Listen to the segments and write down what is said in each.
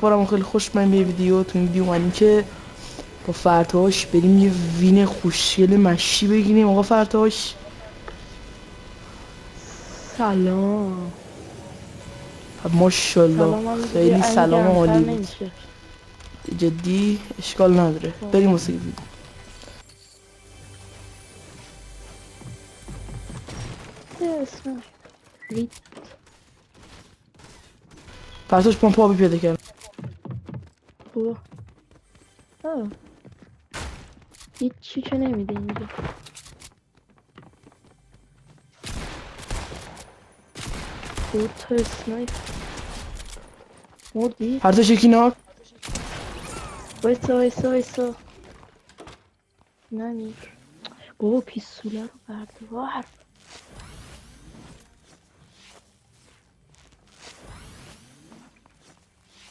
بارم خیلی خوش من به ویدیو تو این ویدیو اومدیم که با فرتاش بریم یه وین خوشگل مشی بگیریم. آقا فرتاش سلام. ماشاءالله سلام هم دیگه خیلی این سلام گرمتر عالی بود. نمیشه. جدی اشکال نداره بریم واسه ویدیو. اسمش ریت. فرتاش پمپ آبی پیدا کردم. بو هیچ چی که نمیده اینجا. دو تا اسنایپ مردی؟ فرتاش یکی ناک. وایسا نمیر بابا پیستوله رو بردار.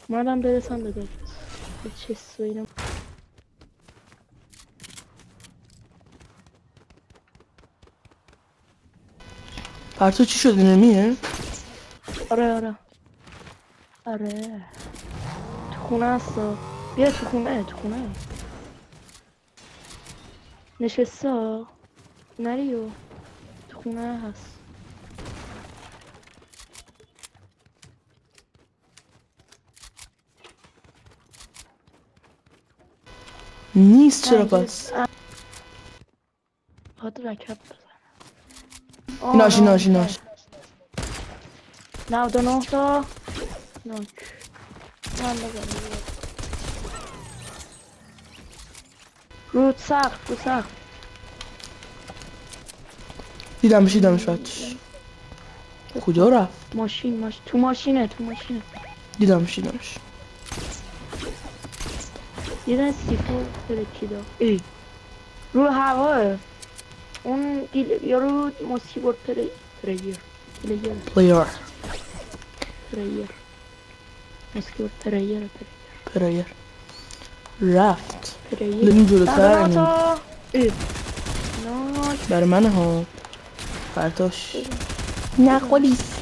مادم برسم به داد به چه سویدم. فرتاش چی شد نمیه؟ آره تو خونه هستا. بیا تو خونه نشسته نریو تو خونه هست. نیست چرا پس؟ هاد رکب بزن. ایناش 99 تا ناک من بزن رو سقف. دیدمش فرتاش کجا رفت؟ تو ماشینه دیدمش یه دن سیفو ترکیده ای رو هواه اون یارو موسیقی پلیر پلیر پلیر رفت بریم جلوتر. امین بر من ها فرتاش نخولیس.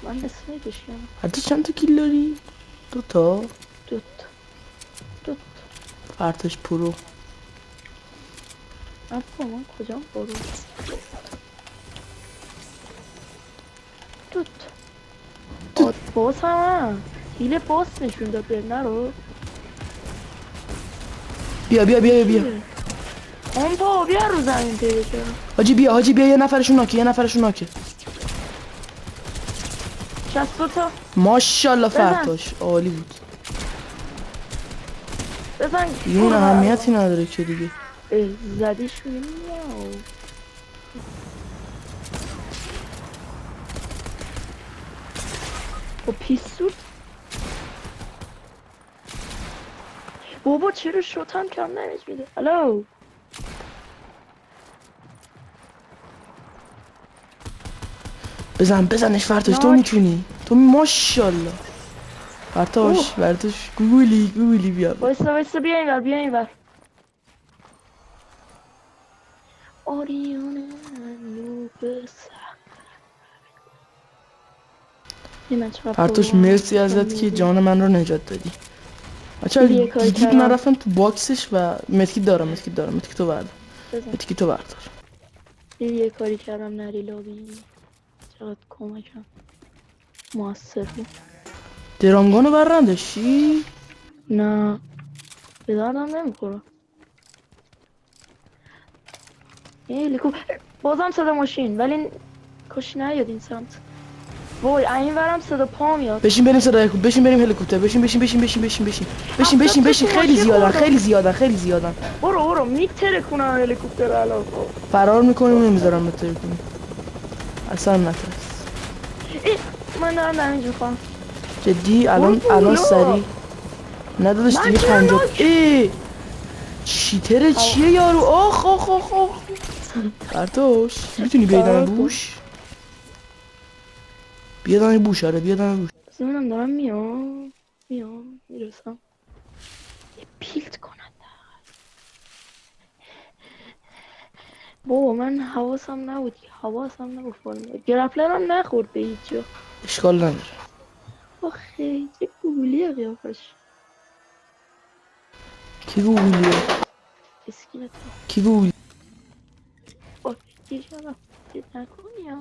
من اسمش کنم فرتاش چند تا کیل داری؟ دوتا. دوت فرتاش پرو. افا من کجام برو دوت آد باز هم هیل باز نشون داد به نرو. بیا اون با بیا رو زمین پیدا کردم. حاجی بیا یه نفرشون ناکه 62 تا ماشاءالله بزن. فرتاش عالی بود. بزن اون اهمیتی نداره که دیگه. زدیش میاو با پیستول. بابا چرا شوتم کم نمیج میده. الو بزنش فرتاش تو میتونی تو ماشاءالله. فرتاش گوگولی بیا وایسا بیا اینور آریانه نو بسخ. فرتاش مرسی ازت که جان من رو نجات دادی. بچه دیدی یه کاری دیدید کردم. نرفتم تو باکسش و متکیت دارم متکیتو بردار. دیدی یه کاری کردم نری لابی. چقدر کمکم موثر بود. درامگانو برندشی؟ نه به دردم نمیخوره. لیکو بازم صدا ماشین ولی کاش نیاد این سمت. وای این ورم صدا پا میاد. بشین بریم هلیکوپتر بشین خیلی زیادن. برو میتره کنم هلیکوپتر الان. فرار میکنیم نمیذارم بتره کنیم اصلا نترس. من دارم دمیج میخوام. جدی الان سری ندادش دیگه 50. چیتره چیه یارو؟ آخ فرتاش میتونی بیادم بوش؟ بیادم بوش. بزنم دارم میام میرسم. پیلت کننده بابا من حواسم نبود فرم گرفلرم نخورد به هیچ جا. اشکال نداره آخه چه گولیه قیافش. کی گولیه؟ اسکلت کی گولیه؟ با گیر شدم دید نکنی یا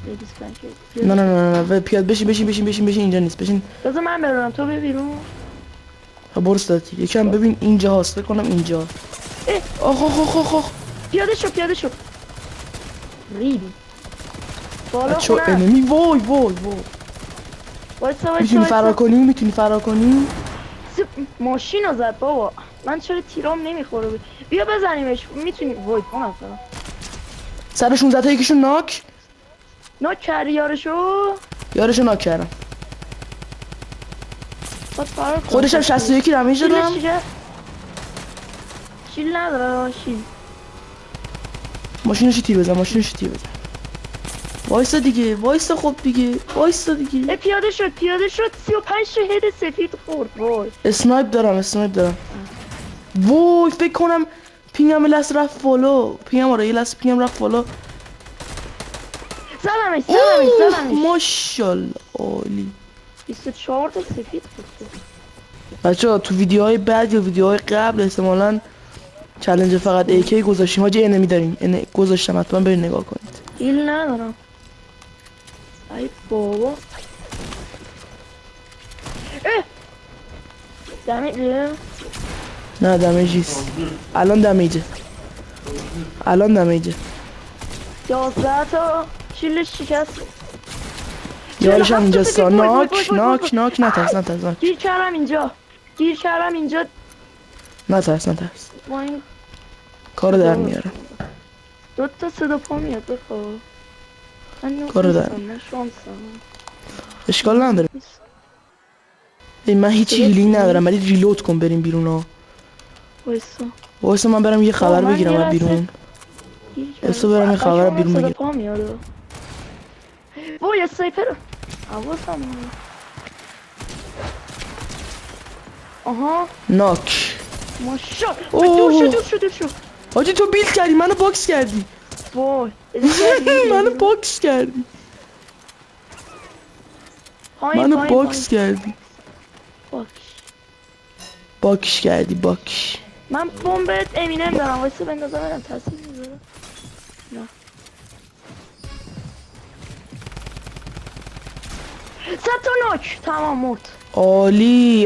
لیدیز پنکیک. نه نه نه نه پیاد بشین اینجا نیست بشین. بذار من برونم تو بیرون. برو استاتی یکم ببین اینجا هست فکر کنم اینجا. آخ آخ آخ آخ آخ پیاده شو ریدی بالا بچه خونه. انمی وای وایسا میتونی فرار کنی؟ ماشین رو زد بابا. من چرا تیرام نمیخوره بیا بزنیمش میتونی. وای دو نفر سر 16 تا یکیشون ناک کردی یارشو ناک کردم. باید فرار کنم. خودشم 61 دمیج دادم. شیل نداره شیل. ماشینش تیر بزن وایسا دیگه خب دیگه وایسا دیگه. پیاده شد 35 شهد سفید خورد. وای اسنایپ دارم. وای فکر کنم پینگم لحظه رفت فالو. یه لحظه پینگم رفت فالو. زدمش ماشالله عالی. 24 تا سفید خورد. بچه‌ها تو ویدیوهای بعد یا ویدیوهای قبل احتمالاً چالش فقط AK گذاشتیم. حاجی انمی داریم. گذاشتم حتما برید نگاه کنید. هیل ندارم. ای بابا دمیجه؟ نه دمیجیست. الان دمیجه 11 تا شیلش شکست. یارش هم اینجاست. ناک نترس گیر کردم اینجا نترس با این کارو در میارم. دو تا صدا پا میاد بخواه. من کارو در شانسم اشکال نداره. من هیچی هیلینگ ندارم ولی ریلود کن بریم بیرون ها. وایسا من برم یه خبر بگیرم از بیرون. برم یه خبر بیرون بگیرم. پا میاد. وای سایپر حواسم. آها ناک. ماشا دور شو. حاجی تو بیل کردی منو باکس کردی. وای منو باکس کردی. باکس کردی. من بمبت امینم دارم. وایسا بندازم برم تاثیر میذاره. نه 100 تا نوک تمام مرد. عالی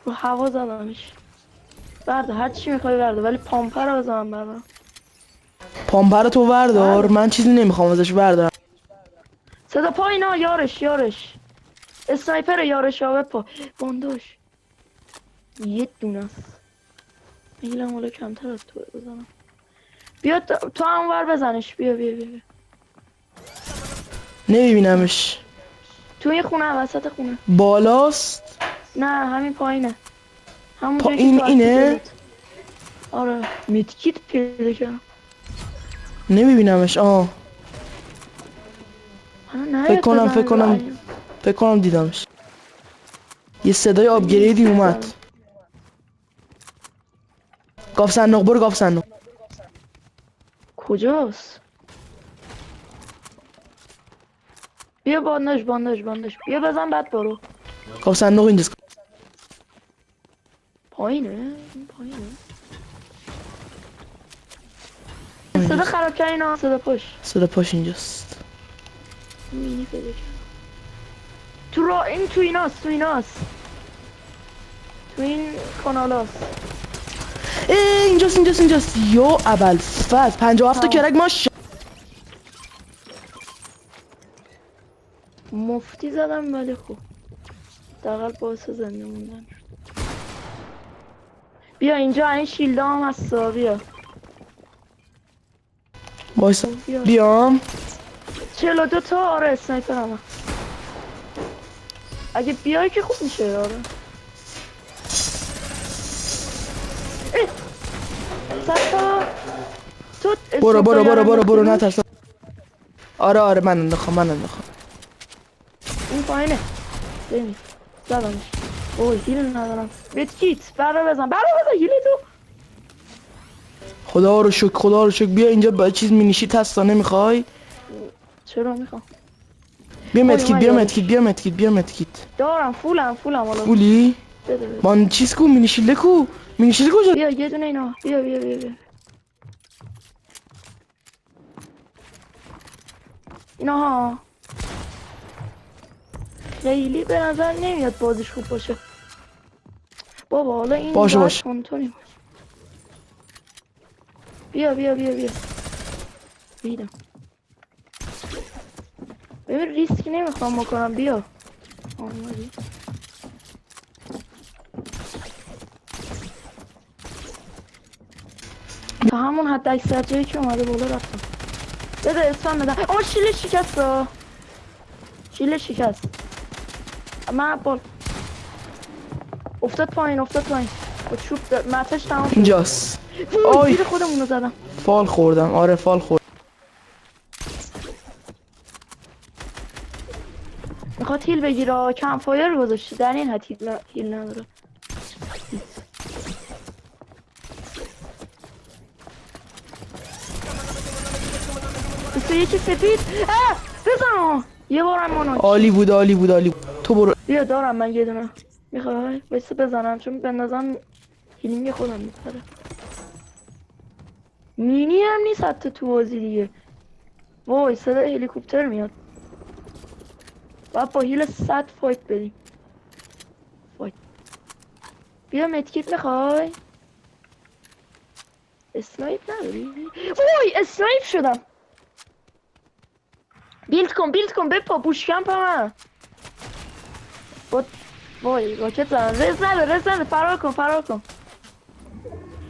رو هوا زدمش. برده هر چی میخوای برده ولی پامپر رو بزنم بردارم. پامپر تو بردار. من چیزی نمیخوام ازش بردارم. صدا پا اینا یارش اسنایپر یارش ها پا بانداش یه دونه است. میگم ولی کمتر از تو بزنم. بیا تو هم ور بزنش. بیا نمیبینمش. تو این خونه وسط خونه بالاست. نه همین پایینه. همون اینه. آره میتکیت پیدا کردم. نمیبینمش. فکر کنم دیدمش. یه صدای آپگریدی اومد. گاف صندوق. کجاست؟ بیا بانداش. بیا بزن بعد برو. گاف صندوق اینجاست. پایینه. صدا خراب کردی اینا. صدا پاش اینجاست. مینی پیدا کردم. تو ایناست. تو این کانالاست. اینجاست. یو اول فاز 57 تا کرک ماش. مفتی زدم ولی خوب دقیقا باعث زنده موندن. بیا اینجا این شیلده هم هست. بیا بایستا بیام. 42 تا. آره اسنایپر هم اگه بیای که خوب میشه. آره برو نترس. آره من انداخم. این پایینه. زدمش. اوه هیل ندارم. بیت کیت برا بزن هیل تو. خدا رو شکر خدا رو شکر. بیا اینجا با چیز مینیشیت هستا نمیخوای؟ چرا میخوام؟ بیا اومد متکیت بیا یارش. متکیت بیا متکیت بیا متکیت. دارم فولم حالا. فولی؟ بده بده. من چیز کو مینیشیله کو؟ مینیشیله کجا؟ بیا یه دونه اینا. بیا. اینا ها. خیلی به نظر نمیاد بازیش خوب باشه. بابا حالا این باشه. تونتونی باشه. بیا. بیدم. ببین ریسکی نمیخوام بکنم. بیا. آمدی. تا همون حد اکثر جایی که اومده بالا رفتم. بده اسفن بدم. آه شیله شکست. من بال افتاد پایین با چوب متش تمام شد. اینجاست. وای زیر خودمونو زدم. فال خوردم. آره فال خوردم. میخواد هیل بگیره. کم فایر گذاشته در این حد هیل نداره. یکی سفید. بزن. یه بارم منو. عالی بود. تو برو. بیا دارم من یه دونه. میخوای وایسا بزنم چون بندازم هیلینگ خودم میپره. مینی هم نیست حتی تو بازی دیگه. وای صدای هلیکوپتر میاد. باید با هیل 100 فایت بدیم. بیا مدکیت میخوای؟ اسنایپ نداری؟ وای اسنایپ شدم. بیلد کن بپا بوش کمپ هم. وای راکت زدن. رز نده فرار کن.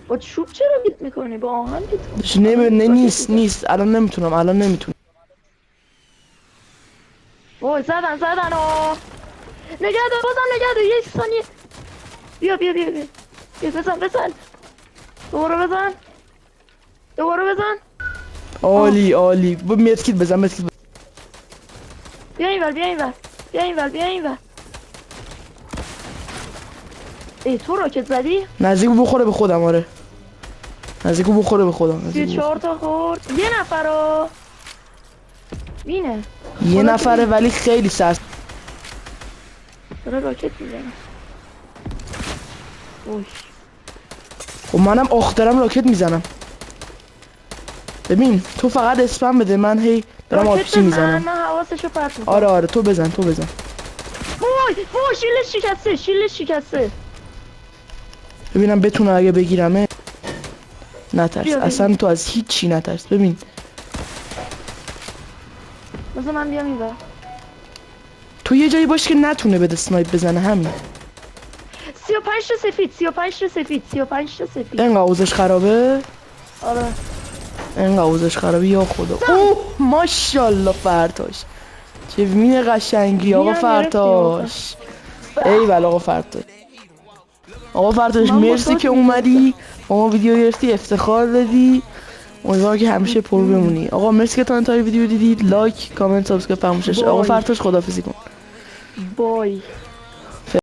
با چوب چرا بیت میکنی؟ با آهن بیت کن. نیست الان نمیتونم. وای زدن نگه دار یک ثانیه. بیا بزن. دوباره بزن. عالی متکیت بزن. بیا اینور. ای تو راکت زدی؟ نزدیکو بخوره به خودم. آره نزدیکو بخوره به خودم. 34 تا خورد. یه نفر بینه. یه نفره ولی خیلی سخت. داره راکت میزنه. خب منم دارم راکت میزنم. ببین تو فقط اسپم بده من هی دارم آرپیجی میزنم. من حواسشو پرت میکنم. آره تو بزن. وای شیلش شکسته. ببینم بتونه اگه بگیرمه. نترس اصلا تو از هیچی نترس. ببین مثلا من بیام اینور. تو یه جایی باش که نتونه بده سنایپ بزنه. همین 35 تا سفید. اینقدر اوضاعش خرابه. آره اینقدر اوضاعش خرابه یا خدا. اوه ماشاءالله فرتاش چه مینه قشنگی آقا فرتاش. ایول آقا فرتاش مرسی که اومدی با ما ویدیو گرفتی افتخار دادی. امیدوارم که همیشه پر بمونی. آقا مرسی که تا انتهای ویدیو دیدید. لایک کامنت سابسکرایب فراموش نشه. آقا فرتاش خداحافظی کن. بای.